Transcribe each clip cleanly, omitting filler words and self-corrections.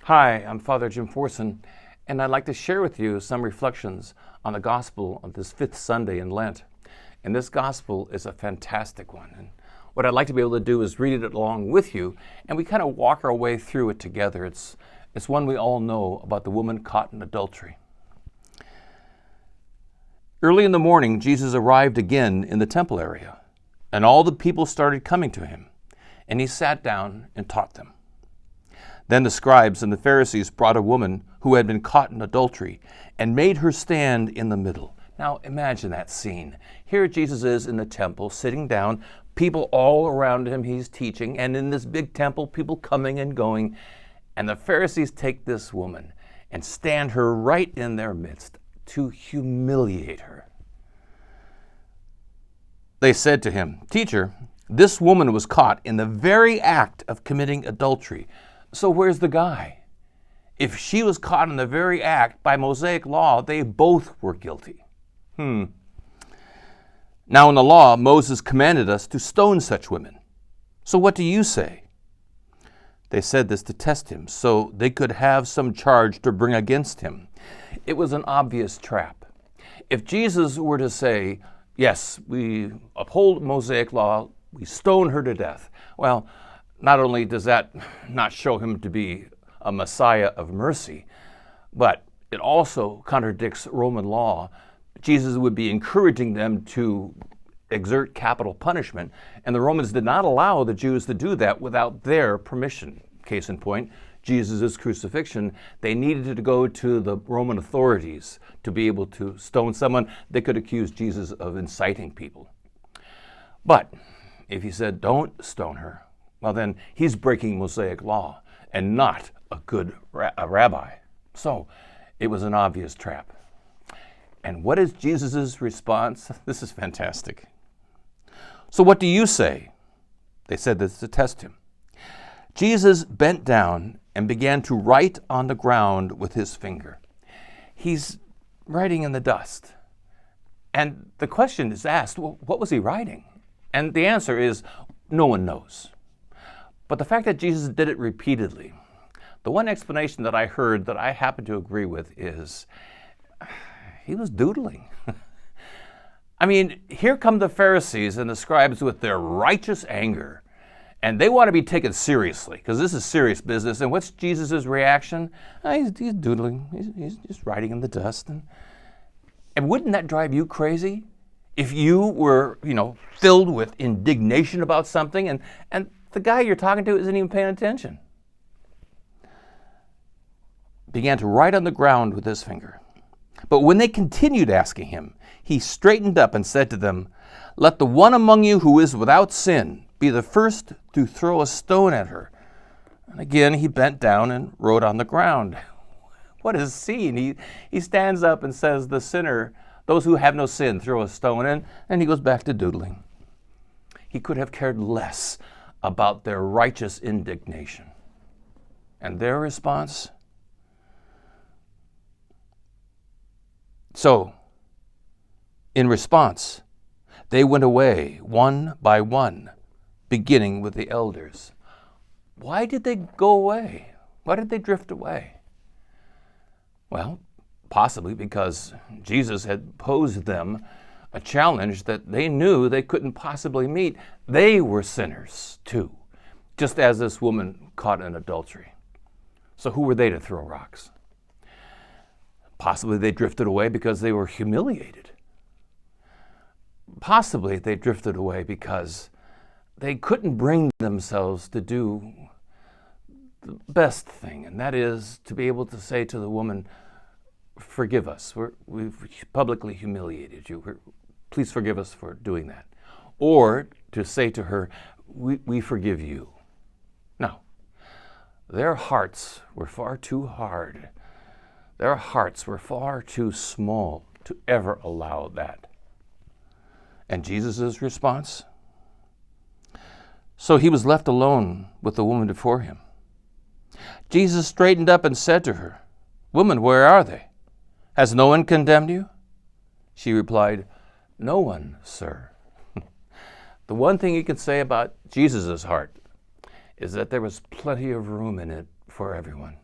Hi, I'm Father Jim Forson, and I'd like to share with you some reflections on the Gospel of this fifth Sunday in Lent. And this Gospel is a fantastic one. And what I'd like to be able to do is read it along with you, and we kind of walk our way through it together. It's one we all know about the woman caught in adultery. Early in the morning, Jesus arrived again in the temple area, and all the people started coming to him, and he sat down and taught them. Then the scribes and the Pharisees brought a woman who had been caught in adultery and made her stand in the middle. Now imagine that scene. Here Jesus is in the temple, sitting down, people all around him, he's teaching, and in this big temple, people coming and going. And the Pharisees take this woman and stand her right in their midst to humiliate her. They said to him, "Teacher, this woman was caught in the very act of committing adultery. So where's the guy? If she was caught in the very act, by Mosaic law, they both were guilty." Now in the law, Moses commanded us to stone such women. So what do you say? They said this to test him, so they could have some charge to bring against him. It was an obvious trap. If Jesus were to say, yes, we uphold Mosaic law, we stone her to death, well, not only does that not show him to be a Messiah of mercy, but it also contradicts Roman law. Jesus would be encouraging them to exert capital punishment, and the Romans did not allow the Jews to do that without their permission. Case in point, Jesus' crucifixion, they needed to go to the Roman authorities to be able to stone someone. They could accuse Jesus of inciting people. But if he said, don't stone her, well, then he's breaking Mosaic law and not a good rabbi. So it was an obvious trap. And what is Jesus' response? This is fantastic. So what do you say? They said this to test him. Jesus bent down and began to write on the ground with his finger. He's writing in the dust. And the question is asked, well, what was he writing? And the answer is, no one knows. But the fact that Jesus did it repeatedly, the one explanation that I heard that I happen to agree with is he was doodling. I mean, here come the Pharisees and the scribes with their righteous anger, and they want to be taken seriously because this is serious business. And what's Jesus' reaction? He's doodling. He's just writing in the dust. And wouldn't that drive you crazy if you were, filled with indignation about something and the guy you're talking to isn't even paying attention? Began to write on the ground with his finger. But when they continued asking him, he straightened up and said to them, "Let the one among you who is without sin be the first to throw a stone at her." And again he bent down and wrote on the ground. What a scene. He stands up and says, "The sinner, those who have no sin, throw a stone," and he goes back to doodling. He could have cared less about their righteous indignation. And their response? So, in response, they went away one by one, beginning with the elders. Why did they go away? Why did they drift away? Well, possibly because Jesus had posed them a challenge that they knew they couldn't possibly meet. They were sinners too, just as this woman caught in adultery. So who were they to throw rocks? Possibly they drifted away because they were humiliated. Possibly they drifted away because they couldn't bring themselves to do the best thing, and that is to be able to say to the woman, "Forgive us. We've publicly humiliated you. Please forgive us for doing that." Or to say to her, we forgive you. No. Their hearts were far too hard. Their hearts were far too small to ever allow that. And Jesus' response? So he was left alone with the woman before him. Jesus straightened up and said to her, "Woman, where are they? Has no one condemned you?" She replied, "No one, sir." The one thing you can say about Jesus' heart is that there was plenty of room in it for everyone.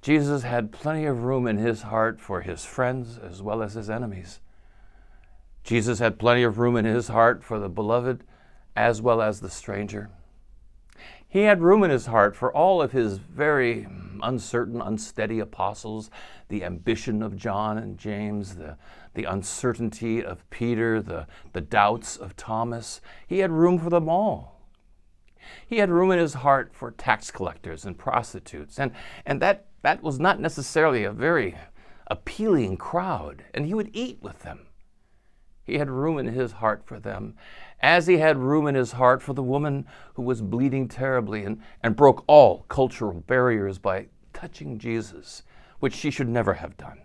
Jesus had plenty of room in his heart for his friends as well as his enemies. Jesus had plenty of room in his heart for the beloved as well as the stranger. He had room in his heart for all of his very uncertain, unsteady apostles, the ambition of John and James, the uncertainty of Peter, the doubts of Thomas. He had room for them all. He had room in his heart for tax collectors and prostitutes, and that was not necessarily a very appealing crowd, and he would eat with them. He had room in his heart for them, as he had room in his heart for the woman who was bleeding terribly and broke all cultural barriers by touching Jesus, which she should never have done.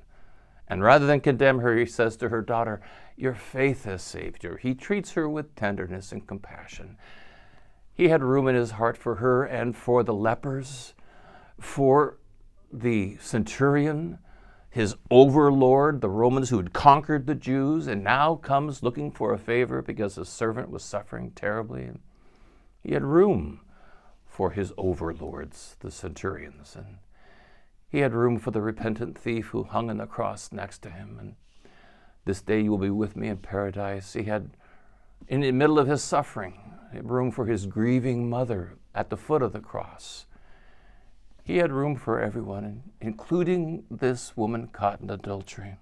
And rather than condemn her, he says to her daughter, "Your faith has saved you." He treats her with tenderness and compassion. He had room in his heart for her and for the lepers, for the centurion, his overlord, the Romans who had conquered the Jews and now comes looking for a favor because his servant was suffering terribly. He had room for his overlords, the centurions, and he had room for the repentant thief who hung on the cross next to him. And this day you will be with me in paradise. He had, in the middle of his suffering, room for his grieving mother at the foot of the cross. He had room for everyone, including this woman caught in adultery.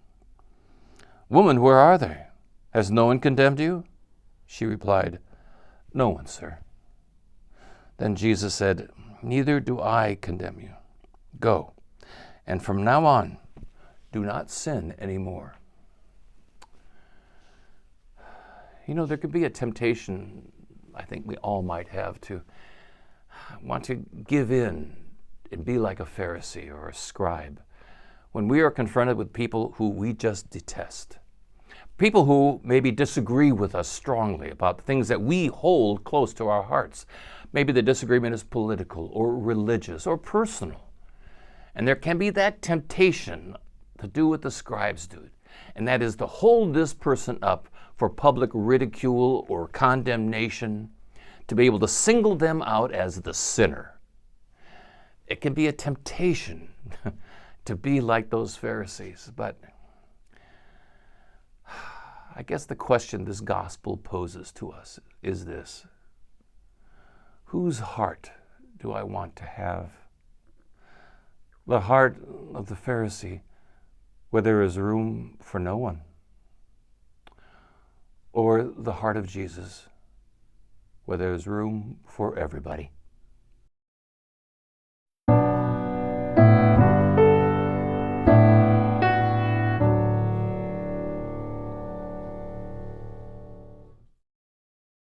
"Woman, where are they? Has no one condemned you?" She replied, "No one, sir." Then Jesus said, "Neither do I condemn you. Go, and from now on, do not sin anymore." You know, there could be a temptation, I think we all might have, to want to give in and be like a Pharisee or a scribe when we are confronted with people who we just detest. People who maybe disagree with us strongly about things that we hold close to our hearts. Maybe the disagreement is political or religious or personal. And there can be that temptation to do what the scribes do, and that is to hold this person up for public ridicule or condemnation, to be able to single them out as the sinner. It can be a temptation to be like those Pharisees, but I guess the question this gospel poses to us is this: whose heart do I want to have? The heart of the Pharisee, where there is room for no one, or the heart of Jesus, where there is room for everybody?